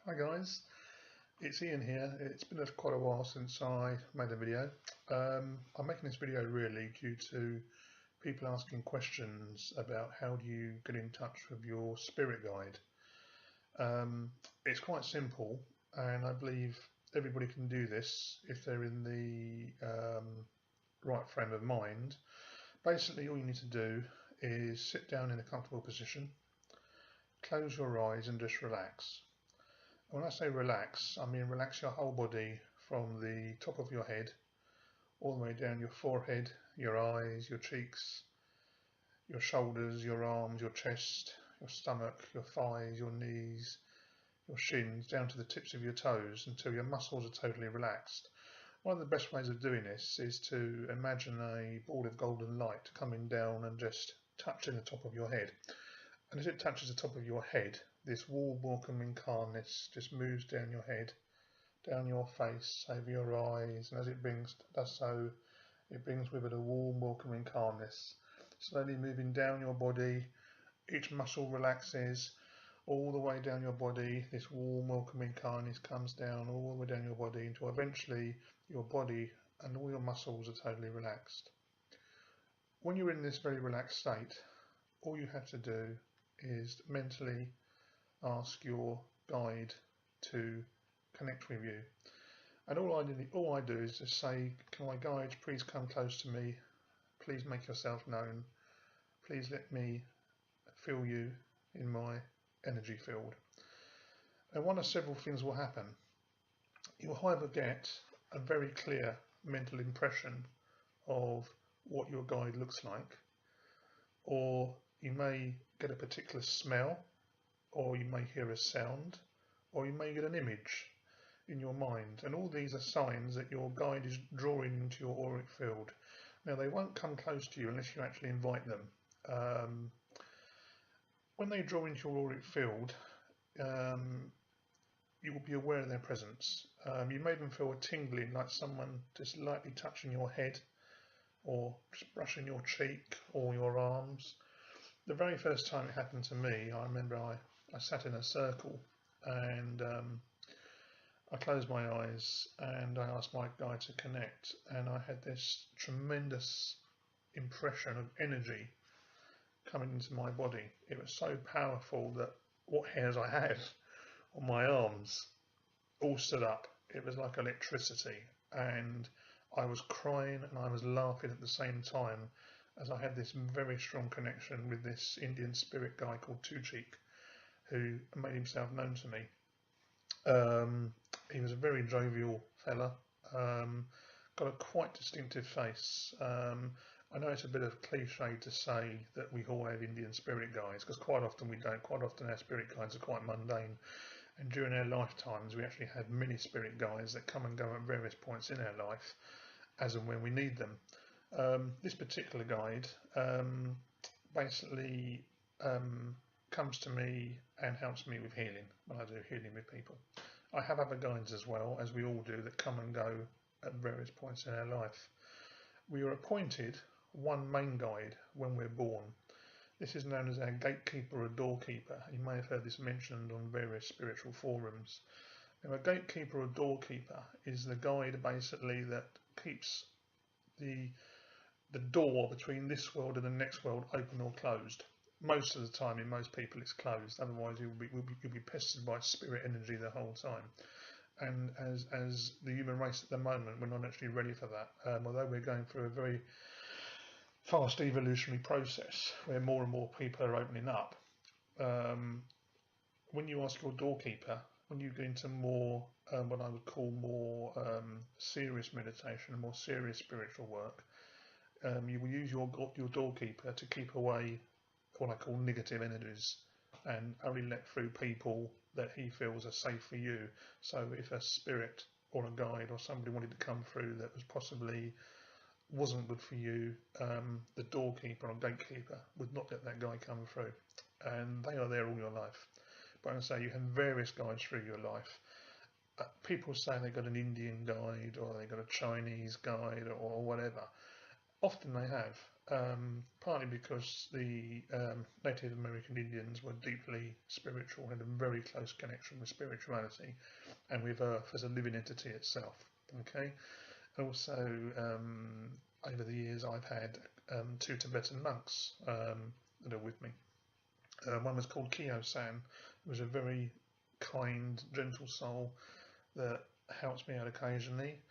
Hi guys, it's Ian here. It's been quite a while since I made a video. I'm making this video really due to people asking questions about how do you get in touch with your spirit guide. It's quite simple, and I believe everybody can do this if they're in the right frame of mind. Basically, all you need to do is sit down in a comfortable position, close your eyes and just relax. When I say relax, I mean relax your whole body from the top of your head all the way down your forehead, your eyes, your cheeks, your shoulders, your arms, your chest, your stomach, your thighs, your knees, your shins, down to the tips of your toes until your muscles are totally relaxed. One of the best ways of doing this is to imagine a ball of golden light coming down and just touching the top of your head. And as it touches the top of your head, this warm, welcoming calmness just moves down your head, down your face, over your eyes, and as it does so, it brings with it a warm, welcoming calmness. Slowly moving down your body, each muscle relaxes, all the way down your body. This warm, welcoming calmness comes down all the way down your body until eventually your body and all your muscles are totally relaxed. When you're in this very relaxed state, all you have to do is mentally ask your guide to connect with you. And all I do is just say, can my guide please come close to me? Please make yourself known. Please let me feel you in my energy field. And one of several things will happen. You'll either get a very clear mental impression of what your guide looks like, or you may get a particular smell, or you may hear a sound, or you may get an image in your mind, and all these are signs that your guide is drawing into your auric field. Now, they won't come close to you unless you actually invite them. When they draw into your auric field, you will be aware of their presence. You may even feel a tingling, like someone just lightly touching your head, or just brushing your cheek or your arms. The very first time it happened to me, I remember I sat in a circle and I closed my eyes and I asked my guide to connect, and I had this tremendous impression of energy coming into my body. It was so powerful that what hairs I had on my arms all stood up. It was like electricity, and I was crying and I was laughing at the same time as I had this very strong connection with this Indian spirit guy called Two Cheek, who made himself known to me. He was a very jovial fella, got a quite distinctive face. I know it's a bit of cliche to say that we all have Indian spirit guides, because quite often we don't. Quite often our spirit guides are quite mundane, and during our lifetimes we actually have many spirit guides that come and go at various points in our life as and when we need them. This particular guide basically comes to me and helps me with healing when I do healing with people. I have other guides as well, as we all do, that come and go at various points in our life. We are appointed one main guide when we're born. This is known as our gatekeeper or doorkeeper. You may have heard this mentioned on various spiritual forums. Now, a gatekeeper or doorkeeper is the guide basically that keeps the door between this world and the next world open or closed. Most of the time, in most people, it's closed. Otherwise, you'll be pestered by spirit energy the whole time. And as the human race at the moment, we're not actually ready for that. Although we're going through a very fast evolutionary process where more and more people are opening up. When you ask your doorkeeper, when you get into more what I would call more serious meditation and more serious spiritual work, you will use your doorkeeper to keep away what I call negative energies and only let through people that he feels are safe for you. So if a spirit or a guide or somebody wanted to come through that was possibly wasn't good for you, the doorkeeper or gatekeeper would not let that guy come through, and they are there all your life. But I say you have various guides through your life. People say they got an Indian guide or they got a Chinese guide or whatever. Often they have. partly because the Native American Indians were deeply spiritual, had a very close connection with spirituality and with Earth as a living entity itself. Okay. Also, over the years, I've had two Tibetan monks that are with me. One was called Kyo-san, who was a very kind, gentle soul that helps me out occasionally.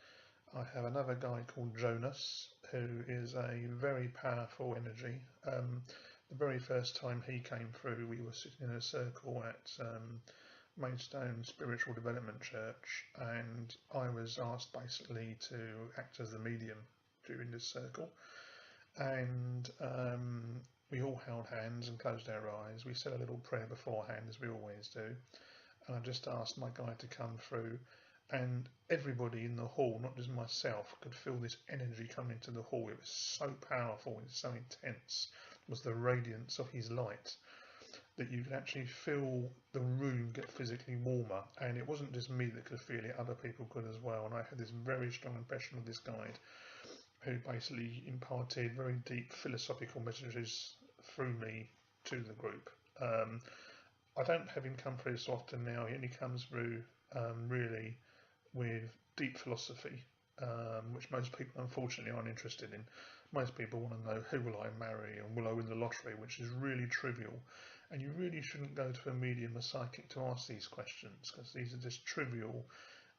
I have another guy called Jonas, who is a very powerful energy. The very first time he came through, we were sitting in a circle at Maidstone Spiritual Development Church, and I was asked basically to act as the medium during this circle. And we all held hands and closed our eyes. We said a little prayer beforehand, as we always do. And I just asked my guide to come through, and everybody in the hall, not just myself, could feel this energy coming into the hall. It was so powerful, it was so intense. It was the radiance of his light that you could actually feel the room get physically warmer. And it wasn't just me that could feel it, other people could as well. And I had this very strong impression of this guide, who basically imparted very deep philosophical messages through me to the group. I don't have him come through so often now. He only comes through really with deep philosophy, which most people unfortunately aren't interested in. Most people want to know, who will I marry and will I win the lottery, which is really trivial. And you really shouldn't go to a medium or psychic to ask these questions, because these are just trivial.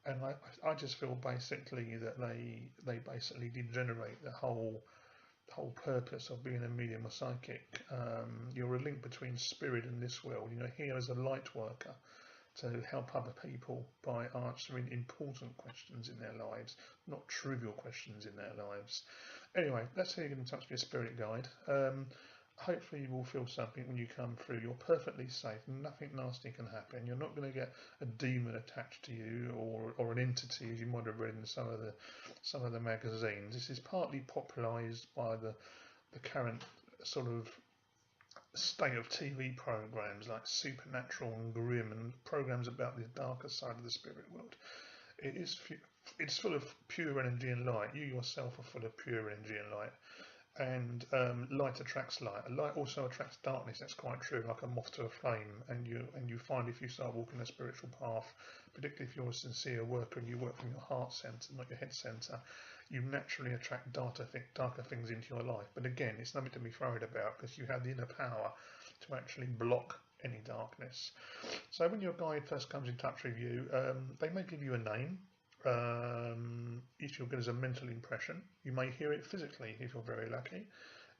And I just feel basically that they basically degenerate the whole purpose of being a medium or psychic. You're a link between spirit and this world. You know, here as a light worker to help other people by answering important questions in their lives, not trivial questions in their lives. Anyway, that's how you get in touch with your spirit guide. Hopefully you will feel something when you come through. You're perfectly safe. Nothing nasty can happen. You're not going to get a demon attached to you, or an entity, as you might have read in some of the magazines. This is partly popularised by the current sort of state of TV programs like Supernatural and Grimm, and programs about the darker side of the spirit world. It's full of pure energy and light. You yourself are full of pure energy and light. And light attracts light. Light also attracts darkness. That's quite true, like a moth to a flame. And you find if you start walking a spiritual path, particularly if you're a sincere worker and you work from your heart centre, not your head centre, you naturally attract darker things into your life. But again, it's nothing to be worried about, because you have the inner power to actually block any darkness. So when your guide first comes in touch with you, they may give you a name. If you'll get as a mental impression, you may hear it physically if you're very lucky.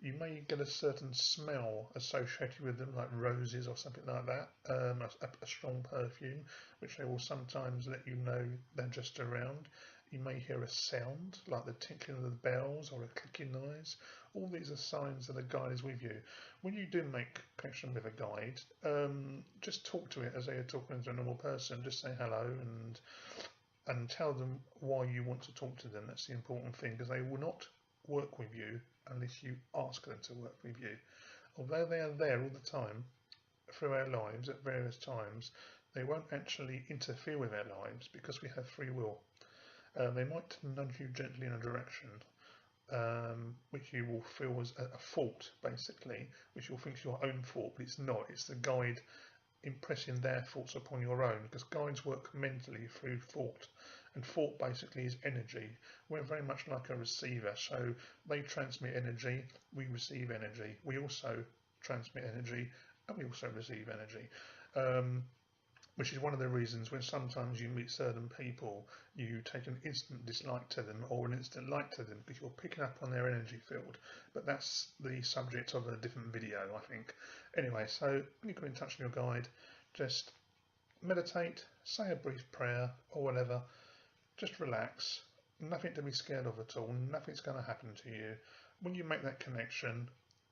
You may get a certain smell associated with them, like roses or something like that, a strong perfume, which they will sometimes let you know they're just around. You may hear a sound, like the tinkling of the bells or a clicking noise. All these are signs that a guide is with you. When you do make connection with a guide, just talk to it as they are talking to a normal person. Just say hello and tell them why you want to talk to them. That's the important thing, because they will not work with you unless you ask them to work with you. Although they are there all the time through our lives at various times, they won't actually interfere with our lives because we have free will. They might nudge you gently in a direction, which you will feel as a fault, basically, which you'll think is your own fault, but it's not. It's the guide impressing their thoughts upon your own, because guides work mentally through thought, and thought basically is energy. We're very much like a receiver, so they transmit energy, we receive energy, we also transmit energy, and we also receive energy. Which is one of the reasons when sometimes you meet certain people, you take an instant dislike to them or an instant like to them, because you're picking up on their energy field. But that's the subject of a different video, I think. Anyway, so when you get in touch with your guide, just meditate, say a brief prayer or whatever, just relax, nothing to be scared of at all, nothing's going to happen to you. When you make that connection,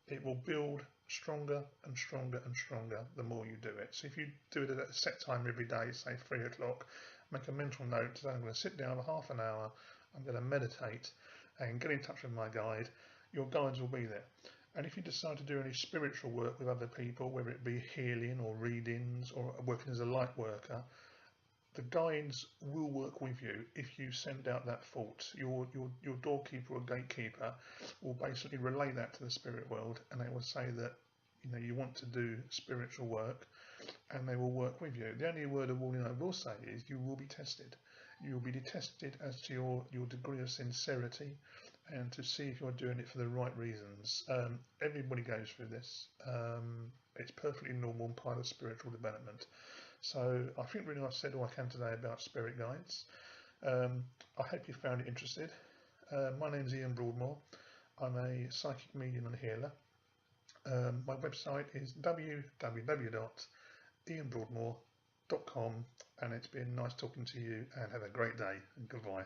it will build stronger and stronger and stronger the more you do it. So if you do it at a set time every day, say 3 o'clock, make a mental note that I'm going to sit down for half an hour, I'm going to meditate and get in touch with my guide. Your guides will be there. And if you decide to do any spiritual work with other people, whether it be healing or readings or working as a light worker, the guides will work with you if you send out that thought. Your doorkeeper or gatekeeper will basically relay that to the spirit world, and they will say that you want to do spiritual work, and they will work with you. The only word of warning I will say is you will be tested. You will be tested as to your degree of sincerity and to see if you're doing it for the right reasons. Everybody goes through this. It's perfectly normal and part of spiritual development. So I think really I've said all I can today about spirit guides. I hope you found it interesting. My name's Ian Broadmore. I'm a psychic medium and healer. My website is www.ianbroadmore.com, and it's been nice talking to you, and have a great day, and goodbye.